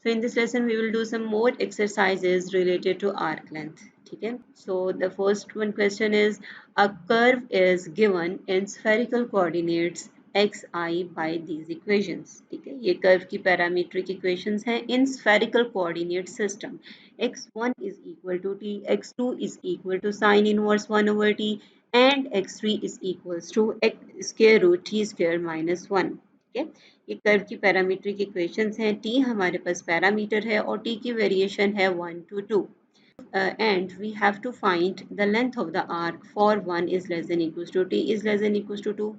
So in this lesson we will do some more exercises related to arc length. ठीक है? So the first one question is, a curve is given in spherical coordinates xi by these equations. ठीक है? ये curve की parametric equations हैं इन spherical coordinate system. x1 is equal to t, x2 is equal to sin inverse 1 over t and x3 is equals to x square root t square minus 1. ठीक है? ये curve की parametric equations हैं. T हमारे पास parameter है और T की variation है 1 to 2 and we have to find the length of the arc for 1 is less than equals to t is less than equals to 2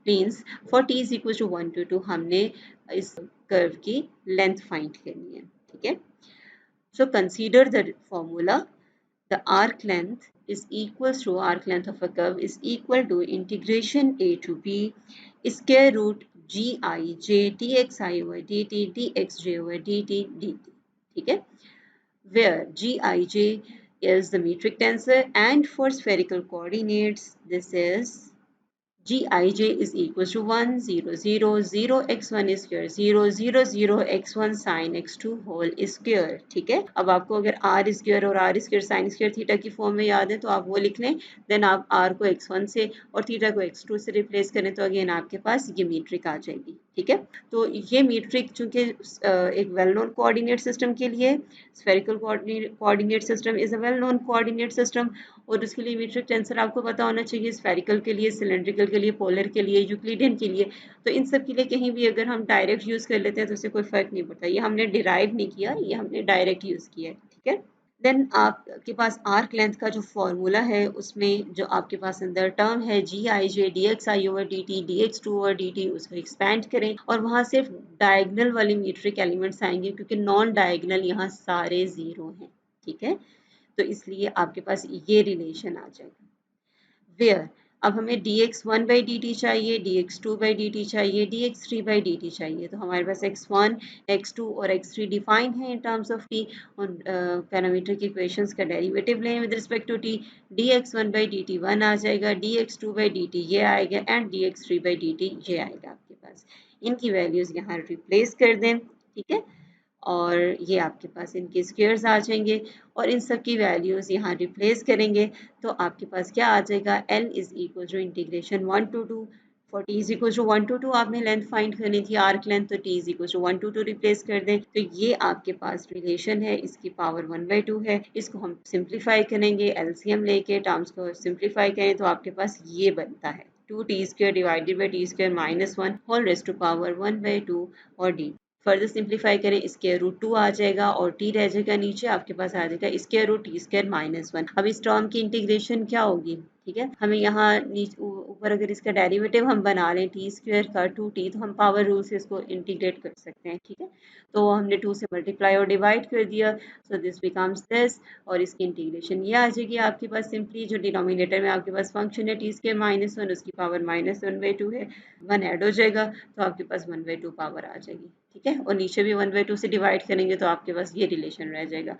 means for t is equals to 1 to 2 हमने इस curve की length find करनी है. ठीक है? So consider the formula. The arc length is equals to arc length of a curve is equal to integration a to b square root gij dxi over dt dxj over dt dt. ठीक है? Where gij is the metric tensor and for spherical coordinates this is gij is equals to 1 0 0 0 x1 square 0 0 0 x1 sin x2 whole square. ठीक है? अब आपको अगर r square और r square sin square theta की form में याद है तो आप वो लिख लें. देन आप r को x1 से और थीटा को x2 से रिप्लेस करें तो अगेन आपके पास ये मीट्रिक आ जाएगी. ठीक है? तो ये मीट्रिक चूंकि एक वेल नोन कोऑर्डिनेट सिस्टम के लिए spherical coordinate system is a well known coordinate system और उसके लिए मीट्रिक टेंसर आपको पता होना चाहिए. स्फेरिकल के लिए, सिलेंड्रिकल के लिए, पोलर के लिए, यूक्लिडियन के लिए. तो इन सब के लिए कहीं भी अगर हम डायरेक्ट यूज कर लेते हैं तो उससे कोई फर्क नहीं पड़ता. ये हमने डिराइव नहीं किया, ये हमने डायरेक्ट यूज किया है. ठीक है? देन आपके पास आर्क लेंथ का जो फॉर्मूला है उसमें जो आपके पास अंदर टर्म है G I J D x I over D T D x two over D T उसको एक्सपैंड करें और वहाँ सिर्फ डायगनल वाले मीट्रिक एलिमेंट्स आएंगे क्योंकि नॉन डायगनल यहाँ सारे जीरो हैं. ठीक है? तो इसलिए आपके पास ये रिलेशन आ जाएगा. वेयर अब हमें dx1 by dt चाहिए, dx2 by dt चाहिए, dx3 by dt चाहिए. तो हमारे पास x1, x2 और x3 डिफाइन है इन टर्म्स ऑफ t और पैरामीट्रिक इक्वेशंस का डेरिवेटिव लें with respect to t. dx1 by dt 1 आ जाएगा, dx2 by dt ये आएगा एंड dx3 by dt ये आएगा आपके पास. इनकी वैल्यूज यहाँ रिप्लेस कर दें. ठीक है? और ये आपके पास इनके स्क्वायर्स आ जाएंगे और इन सब की वैल्यूज यहाँ रिप्लेस करेंगे तो आपके पास क्या आ जाएगा. L is equal to integration 1 to 2 for t is equal to 1 to 2 आपने लेंथ फाइंड करनी थी आर्क लेंथ तो t is equal to 1 to 2 replace कर दें. तो ये आपके पास रिलेशन है, इसकी पावर 1/2 है. इसको हम सिंप्लीफाई करेंगे, एलसीएम लेके टर्म्स को सिंप्लीफाई करें तो आपके पास ये बनता है 2t square divided by t square minus 1 whole raised to power 1/2 और d. फर्दर सिंप्लीफाई करें, स्क्वायर रूट 2 आ जाएगा और t रह जाएगा नीचे. आपके पास आ जाएगा square root t square minus 1. अब इस टर्म की इंटीग्रेशन क्या होगी. ठीक है? हमें यहाँ ऊपर अगर इसका डेरिवेटिव हम बना लें t स्क्वायर का 2t तो हम पावर रूल से इसको इंटीग्रेट कर सकते हैं. ठीक है? तो हमने 2 से मल्टीप्लाई और डिवाइड कर दिया सो दिस बिकम्स दिस और इसकी इंटीग्रेशन ये आ जाएगी आपके पास. सिंपली जो डिनोमिनेटर में आपके पास फंक्शन है t स्क्वायर माइनस 1 उसकी पावर माइनस 1/2 है. 1 ऐड हो जाएगा तो आपके पास 1/2 पावर आ जाएगी. ठीक है? और नीचे भी 1/2 से डिवाइड करेंगे तो आपके पास ये रिलेशन रह जाएगा.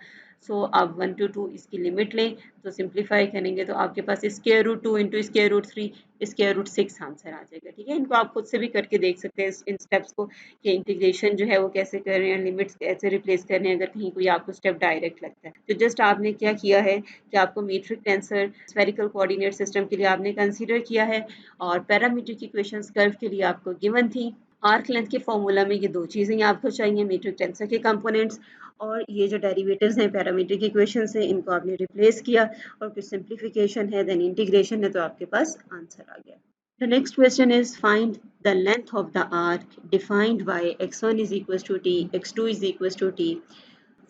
सो आप 1 to 2 इसकी लिमिट लें तो सिंप्लीफाई करेंगे तो आपके पास square root 2 into square root 3 square root 6 answer आ जाएगा. ठीक है? इनको आप खुद से भी करके देख सकते हैं इन स्टेप्स को कि इंटीग्रेशन जो है वो कैसे कर रहे हैं, लिमिट्स कैसे रिप्लेस कर रहे हैं अगर कहीं कोई आपको स्टेप डायरेक्ट लगता है. तो जस्ट आपने क्या किया है कि आपको metric tensor spherical coordinate system के लिए आपने कंसीडर किया है और पैरामीट्रिक इक्वेशंस कर्व के लिए आपको गिवन थी. आर्क लेंथ के फॉर्मूला में ये दो चीज़ें आपको चाहिए, मीट्रिक टेंसर के कंपोनेंट्स और ये जो डेरिवेटिव्स हैं पैरामीट्रिक इक्वेशंस हैं इनको आपने रिप्लेस किया और कुछ सिंप्लीफिकेशन है देन इंटीग्रेशन है तो आपके पास आंसर आ गया. The next question is find the length of the arc defined by x1 is equals to t, x2 is equals to t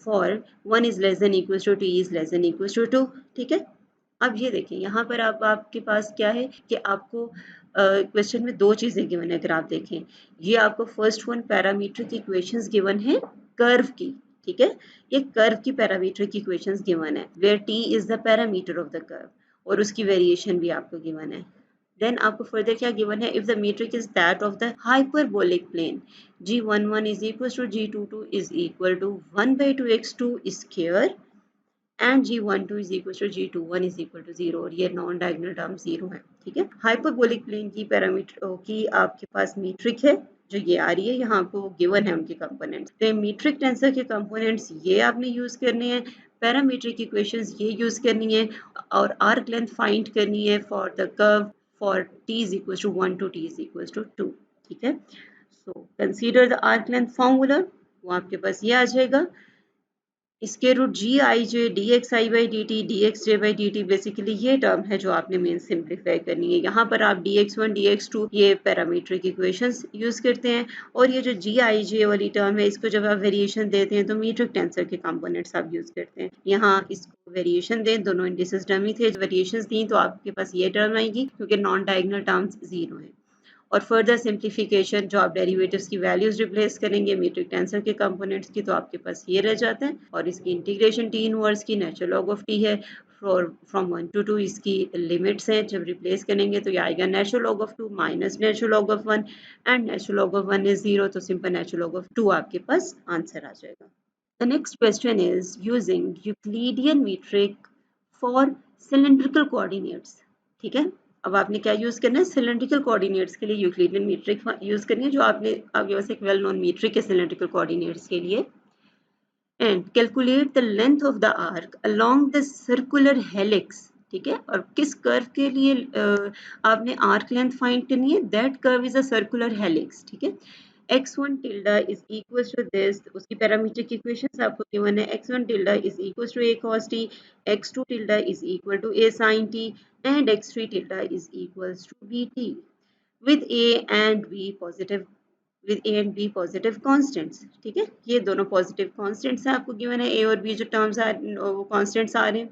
for 1 is less than equals to t is less than equals to 2. ठीक है? अब ये देखें यहाँ पर आपके पास क्या है कि आपको क्वेश्चन में दो चीज़ें गिवन है. अगर आप देखें ये आपको first one parametric equations given है कर्व की. ठीक है? ये कर्व की पैरामीट्रिक इक्वेशंस गिवन है where t is the parameter of the curve और उसकी वेरिएशन भी आपको गिवन है. देन आपको फर्दर क्या गिवन है, if the metric is that of the hyperbolic plane g11 is equals to g22 is equal to 1/2 x2 square and g12 is equal to g21 is equal to 0 और ये non diagonal term 0 है. ठीक है? Hyperbolic plane की parameter की आपके पास metric है जो ये आ रही है यहाँ आपको गिवन है उनके कंपोनेंट्स। तो मीट्रिक टेंसर के कंपोनेंट्स ये आपने यूज करने हैं, पैरामीट्रिक इक्वेशंस ये यूज करनी है और आर्क लेंथ फाइंड करनी है for the curve for t is equals to 1 to t is equals to 2। ठीक है, so consider the arc length formula, वो आपके पास ये आ जाएगा इसके root g I J D x I by D T D x J by D t. Basically ये टर्म है जो आपने मेन सिंप्लीफाई करनी है। यहाँ पर आप d x one d x two ये पैरामीट्रिक इक्वेशंस यूज करते हैं और ये जो जी आई जे वाली टर्म है इसको जब आप वेरिएशन देते हैं तो मीट्रिक टेंसर के कंपोनेंट्स आप यूज करते हैं। यहाँ इसको वेरिएशन दें, दोनों इंडिसेस डमी थे, वेरिएशन दी तो आपके पास ये टर्म आएगी क्योंकि नॉन डायगोनल टर्म्स जीरो है। और फर्दर सिंप्लीफिकेशन जो आप डेरिवेटिव्स की वैल्यूज रिप्लेस करेंगे मीट्रिक टेंसर के कंपोनेंट्स की, तो आपके पास ये रह जाता है और इसकी इंटीग्रेशन टी इनवर्स की नेचुरल लॉग ऑफ टी है फ्रॉम 1 to 2 इसकी लिमिट्स हैं। जब रिप्लेस करेंगे तो ये आएगा natural log of 2 minus natural log of 1 and natural log of 1 is 0, तो सिंपल नेचुरल लॉग ऑफ 2 आपके पास आंसर आ जाएगा। The next question is using Euclidean metric for cylindrical coordinates. ठीक है, अब आपने क्या यूज करना है, सिलेंड्रिकल कोऑर्डिनेट्स के लिए यूक्लिडियन मीट्रिक यूज करनी है जो आपके पास एक वेल नोन मीट्रिक है सिलेंड्रिकल कोऑर्डिनेट्स के लिए। And calculate the length of the arc along the circular helix. ठीक है, और किस कर्व के लिए आपने आर्क लेंथ फाइंड करनी है, that curve is a circular helix. ठीक है, x1 tilde is equals to this, उसकी पैरामीट्रिक इक्वेशंस आपको गिवन है, x1 tilde is equals to a cos t, x2 tilde is equal to a sin t and x3 tilde is equals to bt with a and b positive positive constants. ठीक है, ये दोनों positive constants हैं आपको given है, ए और B जो terms आ वो कांस्टेंट्स आ रहे हैं।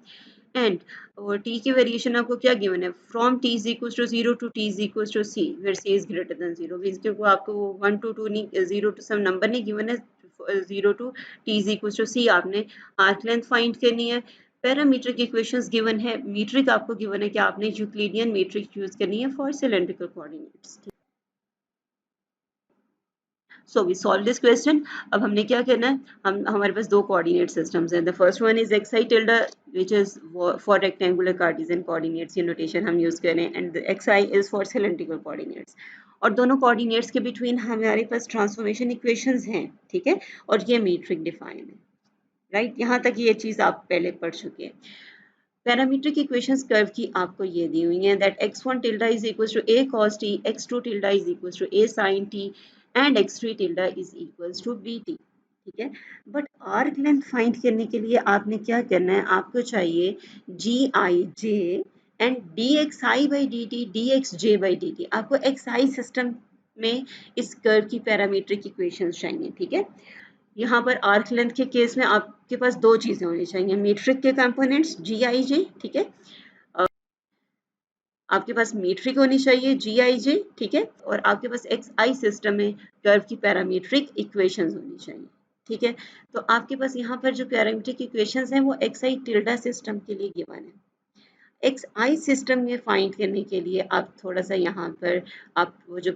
एंड और टी की वेरिएशन आपको क्या गिवन है, from T is equal to 0 to T is equal to C where C is greater than 0। Means कि आपको 1 to 2 नहीं, 0 to सम नंबर नहीं गिवन है, 0 to T is equal to C आपने आर्क लेंथ फाइंड करनी है। Parametric equations given है, metric आपको गिवन है कि आपने यूक्लिडियन मीट्रिक यूज करनी है for cylindrical coordinates. So we solve this question. अब हमने क्या करना है, हमारे पास दो कोऑर्डिनेट सिस्टम्स हैं। The first one is x i tilde which is for rectangular Cartesian coordinates, ये नोटेशन हम यूज करें, and x I is for cylindrical coordinates. और दोनों कोऑर्डिनेट्स के बिटवीन हमारे पास ट्रांसफॉर्मेशन इक्वेशंस हैं। ठीक है, और ये मीट्रिक डिफाइन है। राइट, यहाँ तक ये चीज आप पहले पढ़ चुके हैं। पैरामीट्रिक इक्वेशंस कर्व की आपको ये दी हुई हैं that x1 tilde is equals to a cos t, x2 tilde is equals to a sin t and x3 tilde is equals to bt। ठीक है, बट आर्क लेंथ फाइंड करने के लिए आपने क्या करना है, आपको चाहिए G I J and D x I by D T D x J by D T. आपको एक्स आई सिस्टम में इस कर्व की पैरामीट्रिक इक्वेशंस चाहिए। ठीक है, यहाँ पर आर्क लेंथ के केस में आपके पास दो चीजें होनी चाहिए, मीट्रिक के कंपोनेंट्स जी आई जे। ठीक है, आपके पास मीट्रिक होनी चाहिए जी आई जे। ठीक है, और आपके पास एक्स आई सिस्टम में कर्व की पैरामीट्रिक इक्वेशंस होनी चाहिए। ठीक है, तो आपके पास यहाँ पर जो पैरामीट्रिक इक्वेशंस हैं वो एक्स आई टिल्डा सिस्टम के लिए गिवन है। एक्स आई सिस्टम में फाइंड करने के लिए आप थोड़ा सा यहाँ पर आप वो जो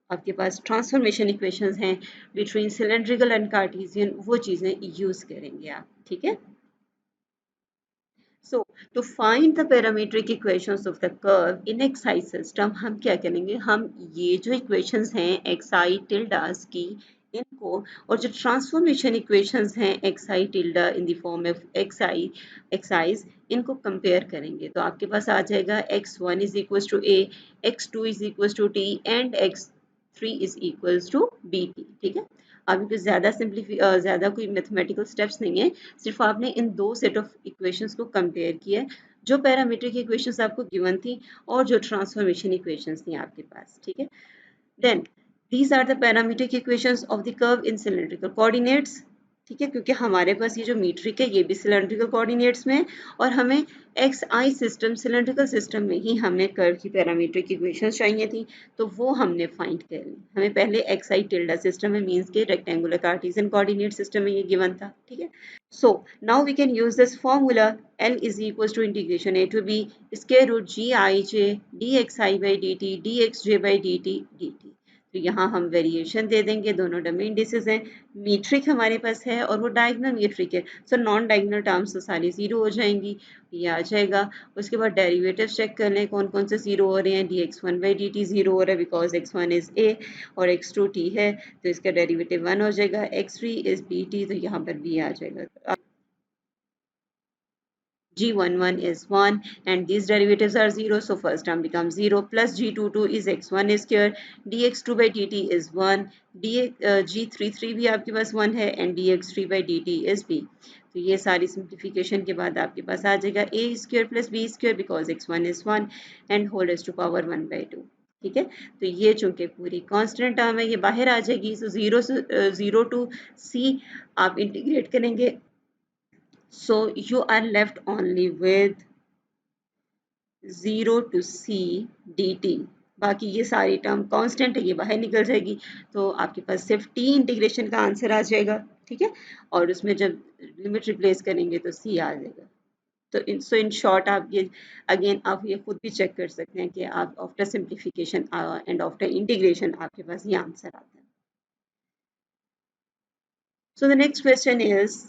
आपके पास ट्रांसफॉर्मेशन इक्वेशंस हैं बिटवीन सिलेंड्रिकल एंड कार्टेशियन, वो चीज़ें यूज़ करेंगे आप। ठीक है, so to find the parametric equations of the curve in X I system हम क्या करेंगे, हम ये जो इक्वेशंस हैं एक्स आई टिल्डास की, इनको और जो ट्रांसफॉर्मेशन इक्वेशंस हैं x i tilde in the form of x i's, इनको कंपेयर करेंगे। तो आपके पास आ जाएगा x1 is equal to a, x2 is equal to t and x3 is equal to bt। ठीक है, अभी कुछ ज़्यादा कोई मैथमेटिकल स्टेप्स नहीं है, सिर्फ आपने इन दो सेट ऑफ इक्वेशंस को कंपेयर किया है, जो पैरामीट्रिक इक्वेशंस आपको गिवन थी और जो ट्रांसफॉर्मेशन इक्वेशंस थी आपके पास। ठीक है, then these are the parametric equations of the curve in cylindrical coordinates। ठीक है, क्योंकि हमारे पास ये जो मीट्रिक है ये भी सिलेंड्रिकल कोऑर्डिनेट्स में, और हमें x I system cylindrical system में ही हमें कर्व की पैरामीट्रिक इक्वेशंस चाहिए थी, तो वो हमने फाइंड कर ली। हमें पहले एक्स आई टिल्डा सिस्टम में मींस के रेक्टेंगुलर कार्टेशियन कोऑर्डिनेट सिस्टम में ये गिवन था। ठीक है, so now we can use this formula L is equals to integration a to b square root g I j d x I by dt d x j by dt dt। तो यहाँ हम variation दे देंगे, दोनों dummy indices हैं, metric हमारे पास है और वो डायगोनल मीट्रिक है, सो नॉन डायगोनल टर्म्स तो सारी जीरो हो जाएंगी, ये आ जाएगा। उसके बाद डेरिवेटिव चेक कर लें कौन कौन से जीरो हो रहे हैं। dx1/dt जीरो हो रहा है बिकॉज x1 इज a और x2 t है, तो इसका डेरिवेटिव 1 हो जाएगा। x3 इज bt, तो यहाँ पर b आ जाएगा। g11 is 1 and these derivatives are 0, so first term becomes 0 plus g22 is x1 square, dx2 by dt is 1, g33 भी आपके पास 1 है and dx3 by dt is b। तो ये सारी सिंप्लीफिकेशन के बाद आपके पास आ जाएगा a square plus b square because x1 is 1 and whole raised to power 1/2। ठीक है, तो ये चूंकि पूरी कांस्टेंट टर्म है ये बाहर आ जाएगी, सो जीरो टू सी आप इंटीग्रेट करेंगे, so you are left only with 0 to c dt। बाकी ये सारी टर्म कांस्टेंट है, ये बाहर निकल जाएगी, तो आपके पास सिर्फ t इंटीग्रेशन का आंसर आ जाएगा। ठीक है, और उसमें जब लिमिट रिप्लेस करेंगे तो c आ जाएगा। तो इन शॉर्ट आप ये अगेन आप ये खुद भी चेक कर सकते हैं कि आप after simplification and after integration आपके पास ये आंसर आता है। So the next question is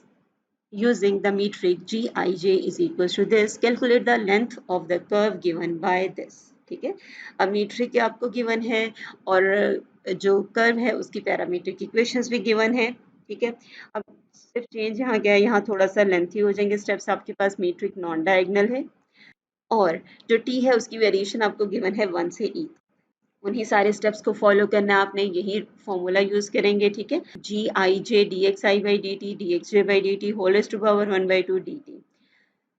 using the metric gij is equals to this, calculate the length of the curve given by this। ठीक है, अब मीट्रिक आपको गिवन है और जो कर्व है उसकी पैरामीट्रिक इक्वेशंस भी गिवन है। ठीक है, अब सिर्फ चेंज यहाँ क्या है, यहाँ थोड़ा सा लेंथी हो जाएंगे स्टेप्स। आपके पास मीट्रिक नॉन डायगोनल है और जो टी है उसकी वेरिएशन आपको गिवन है 1 से ई, उन्हीं सारे स्टेप्स को फॉलो करना है आपने, यही फॉर्मूला यूज करेंगे। ठीक है, G I J D x I by D T D x J by D T whole to power 1/2 D T.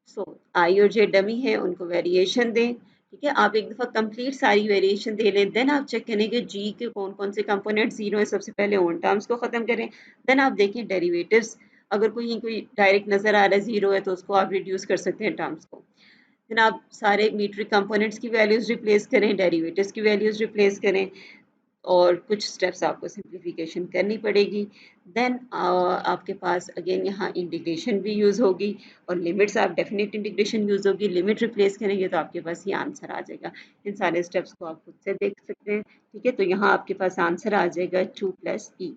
So I और जे डमी है, उनको वेरिएशन दें। ठीक है, आप एक दफ़ा कंप्लीट सारी वेरिएशन दे लें, देन आप चेक करेंगे जी के कौन कौन से कंपोनेंट जीरो है। सबसे पहले उन टर्म्स को ख़त्म करें, देन आप देखें डेरिवेटिव्स, अगर कोई डायरेक्ट नज़र आ रहा है जीरो है तो उसको आप रिड्यूस कर सकते हैं टर्म्स को। देन आप सारे मीट्रिक कंपोनेंट्स की वैल्यूज रिप्लेस करें, डेरिवेटिव्स की वैल्यूज रिप्लेस करें और कुछ स्टेप्स आपको सिंप्लीफिकेशन करनी पड़ेगी। देन आपके पास अगेन यहाँ इंटीग्रेशन भी यूज़ होगी और लिमिट्स, आप डेफिनेट इंटीग्रेशन यूज़ होगी, लिमिट रिप्लेस करेंगे तो आपके पास ये आंसर आ जाएगा। इन सारे स्टेप्स को आप खुद से देख सकते हैं। ठीक है, तो यहाँ आपके पास आंसर आ जाएगा 2 + e।